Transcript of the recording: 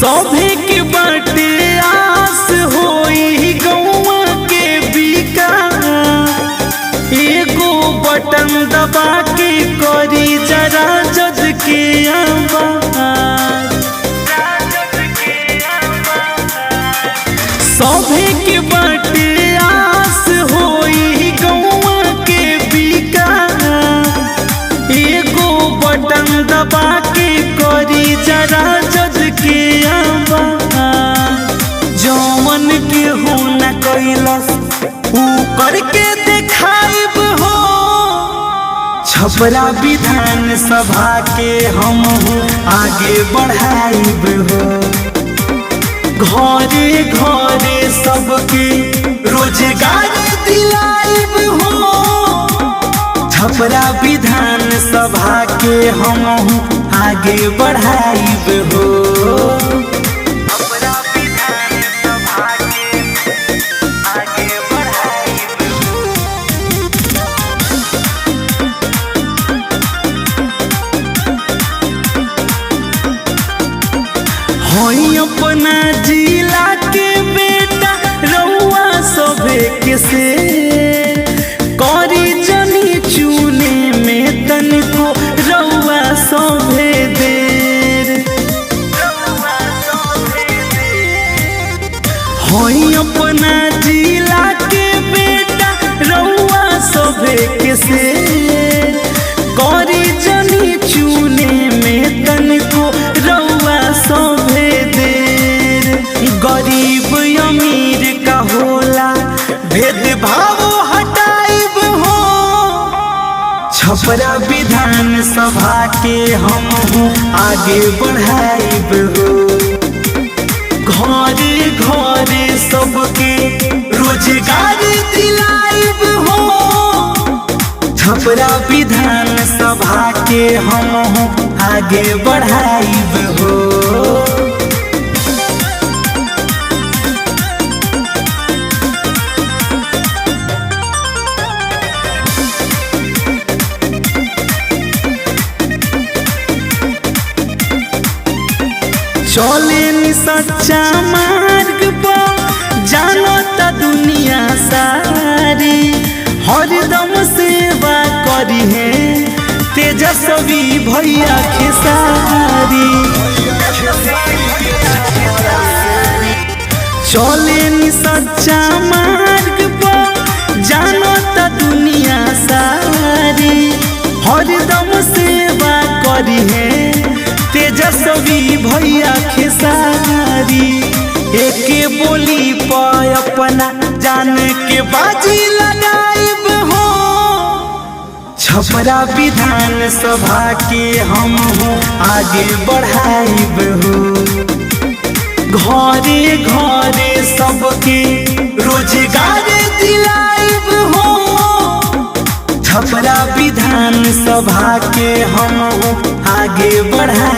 सभे के बाटे आस होई गौवा के विकास। एगो बटन दबा के करी जरा जज के आवाज। सभे के बाटे आस होई गौवा के विकास। एगो बटन दबा के करी जरा जज के आवाज। जौवन के हो न कैलस ऊ करके देखाइब हो। छपरा विधान सभा के हम आगे बढ़ाइब हो। घरे घरे सबके रोजगार दिलाइब हो। छपरा विधान सभा के हम आगे बढ़ाइब हो। छपरा विधान सभा के आगे बढ़ाइब हो। होई अपना जिला के बेटा रउआ सभे के से करी जनी चुने में तनको रउआ सभे देर। होई अपना जिला के बेटा रउआ सभे के से करी जनी चुने में तनको रउआ सभे देर। गरीब अमीर का होला भेदभाव हटाइब हो। छपरा विधान सभा के हम आगे बढ़ाइब हो। घरे घरे सबके रोजगार दिलाइब हो। छपरा विधान सभा के हम आगे बढ़ाइब हो। चले नी सच्चा मार्ग पर जानता दुनिया सारी। हरदम सेवा करी है तेजस्वी भैया खेसारी। चले नी सच्चा मार्ग पर जानता दुनिया सारी। हरदम सेवा करी है तेजस्वी भैया खेसारी। एके बोली पर अपना जान के बाजी लगाइब हो। छपरा विधान सभा के हम आगे बढ़ाइब हो। घरे घरे सबके रोजगार दिलाइब हो। छपरा विधान सभा के हम आगे बढ़ाइब